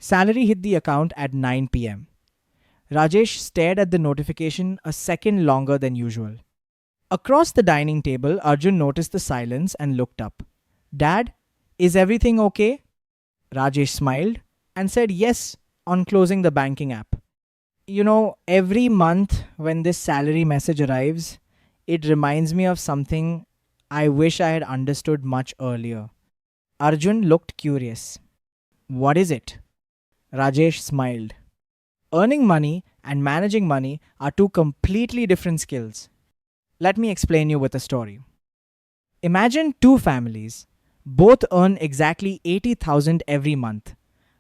Salary hit the account at 9 p.m. Rajesh stared at the notification a second longer than usual. Across the dining table, Arjun noticed the silence and looked up. Dad, is everything okay? Rajesh smiled and said yes on closing the banking app. Every month when this salary message arrives, it reminds me of something I wish I had understood much earlier. Arjun looked curious. What is it? Rajesh smiled. Earning money and managing money are two completely different skills. Let me explain you with a story. Imagine two families. Both earn exactly 80,000 every month.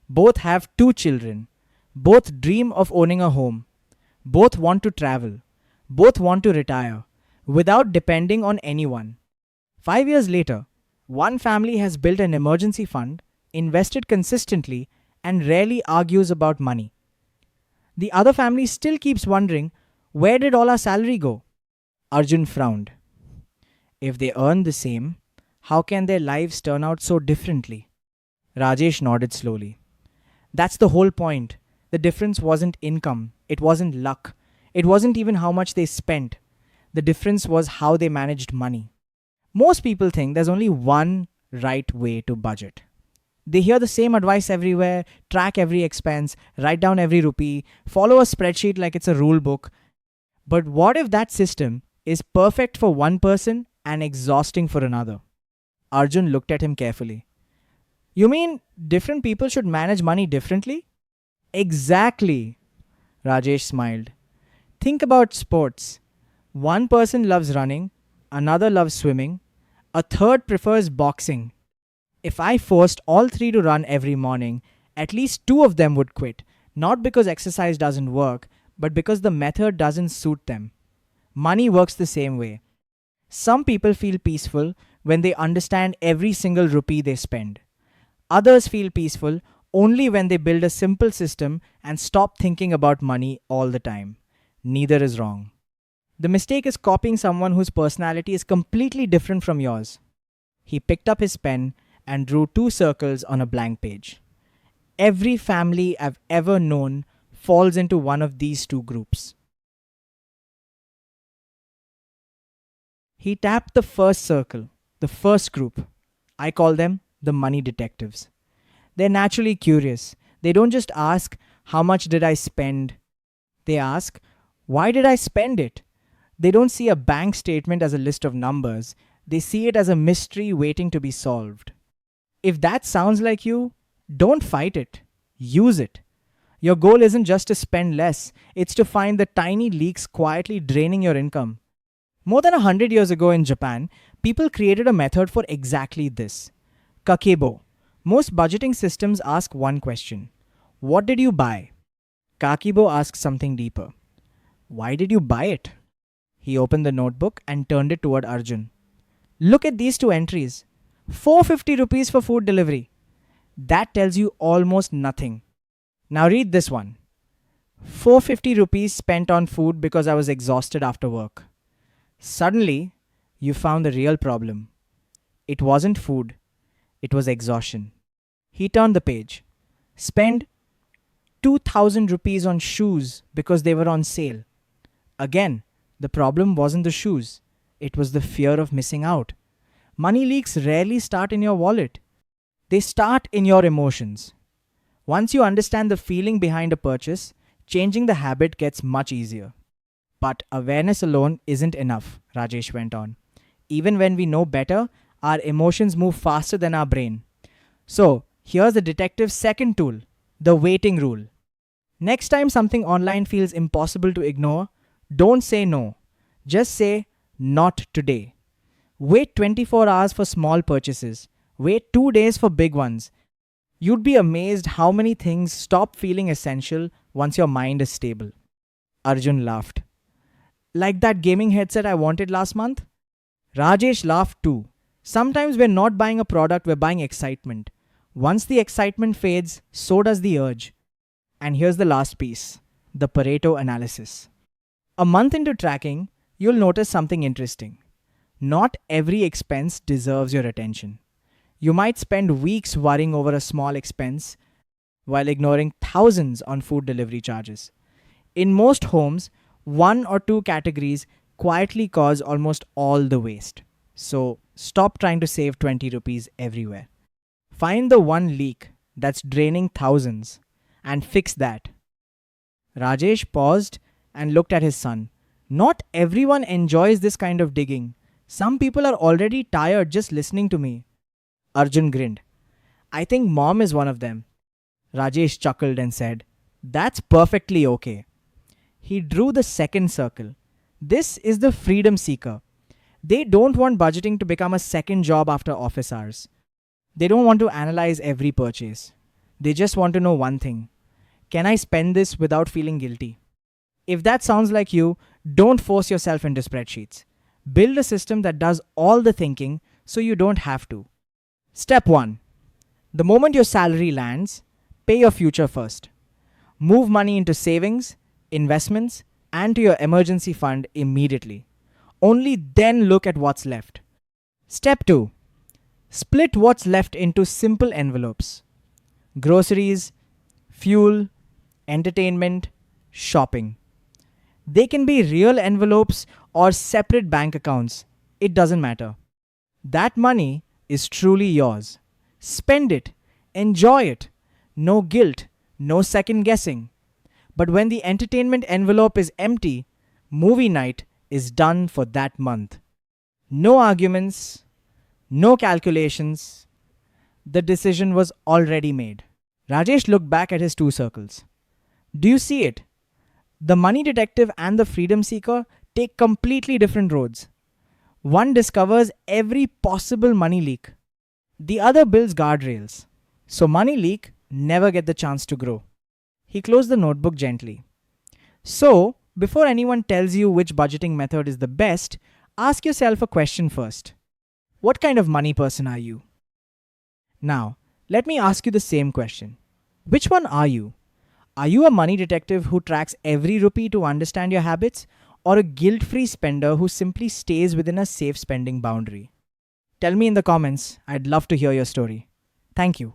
Both have two children. Both dream of owning a home. Both want to travel. Both want to retire without depending on anyone. 5 years later, one family has built an emergency fund, invested consistently, and rarely argues about money. The other family still keeps wondering, where did all our salary go? Arjun frowned. If they earn the same, how can their lives turn out so differently? Rajesh nodded slowly. That's the whole point. The difference wasn't income, it wasn't luck, it wasn't even how much they spent. The difference was how they managed money. Most people think there's only one right way to budget. They hear the same advice everywhere: track every expense, write down every rupee, follow a spreadsheet like it's a rule book. But what if that system is perfect for one person and exhausting for another? Arjun looked at him carefully. You mean different people should manage money differently? Exactly, Rajesh smiled. Think about sports. One person loves running, another loves swimming, a third prefers boxing. If I forced all three to run every morning, at least two of them would quit, not because exercise doesn't work, but because the method doesn't suit them. Money works the same way. Some people feel peaceful when they understand every single rupee they spend. Others feel peaceful only when they build a simple system and stop thinking about money all the time. Neither is wrong. The mistake is copying someone whose personality is completely different from yours. He picked up his pen and drew two circles on a blank page. Every family I've ever known falls into one of these two groups. He tapped the first circle, the first group. I call them the money detectives. They're naturally curious. They don't just ask, how much did I spend? They ask, why did I spend it? They don't see a bank statement as a list of numbers. They see it as a mystery waiting to be solved. If that sounds like you, don't fight it. Use it. Your goal isn't just to spend less, it's to find the tiny leaks quietly draining your income. More than 100 years ago in Japan, people created a method for exactly this. Kakeibo. Most budgeting systems ask one question. What did you buy? Kakeibo asks something deeper. Why did you buy it? He opened the notebook and turned it toward Arjun. Look at these two entries. 450 rupees for food delivery. That tells you almost nothing. Now read this one. 450 rupees spent on food because I was exhausted after work. Suddenly, you found the real problem. It wasn't food. It was exhaustion. He turned the page. Spend 2000 rupees on shoes because they were on sale. Again, the problem wasn't the shoes. It was the fear of missing out. Money leaks rarely start in your wallet. They start in your emotions. Once you understand the feeling behind a purchase, changing the habit gets much easier. But awareness alone isn't enough, Rajesh went on. Even when we know better, our emotions move faster than our brain. So, here's the detective's second tool, the waiting rule. Next time something online feels impossible to ignore, don't say no. Just say, not today. Wait 24 hours for small purchases. Wait 2 days for big ones. You'd be amazed how many things stop feeling essential once your mind is stable. Arjun laughed. Like that gaming headset I wanted last month? Rajesh laughed too. Sometimes we're not buying a product, we're buying excitement. Once the excitement fades, so does the urge. And here's the last piece, the Pareto Analysis. A month into tracking, you'll notice something interesting. Not every expense deserves your attention. You might spend weeks worrying over a small expense, while ignoring thousands on food delivery charges. In most homes, one or two categories quietly cause almost all the waste. So stop trying to save 20 rupees everywhere. Find the one leak that's draining thousands and fix that. Rajesh paused and looked at his son. Not everyone enjoys this kind of digging. Some people are already tired just listening to me. Arjun grinned. I think mom is one of them. Rajesh chuckled and said, That's perfectly okay. He drew the second circle. This is the freedom seeker. They don't want budgeting to become a second job after office hours. They don't want to analyze every purchase. They just want to know one thing. Can I spend this without feeling guilty? If that sounds like you, don't force yourself into spreadsheets. Build a system that does all the thinking so you don't have to. Step 1. The moment your salary lands, pay your future first. Move money into savings, investments, and to your emergency fund immediately. Only then look at what's left. Step 2. Split what's left into simple envelopes. Groceries, fuel, entertainment, shopping. They can be real envelopes or separate bank accounts. It doesn't matter. That money is truly yours. Spend it. Enjoy it. No guilt. No second guessing. But when the entertainment envelope is empty, movie night is done for that month. No arguments. No calculations. The decision was already made. Rajesh looked back at his two circles. Do you see it? The money detective and the freedom seeker take completely different roads. One discovers every possible money leak. The other builds guardrails. So money leak never get the chance to grow. He closed the notebook gently. So, before anyone tells you which budgeting method is the best, ask yourself a question first. What kind of money person are you? Now, let me ask you the same question. Which one are you? Are you a money detective who tracks every rupee to understand your habits, or a guilt-free spender who simply stays within a safe spending boundary? Tell me in the comments. I'd love to hear your story. Thank you.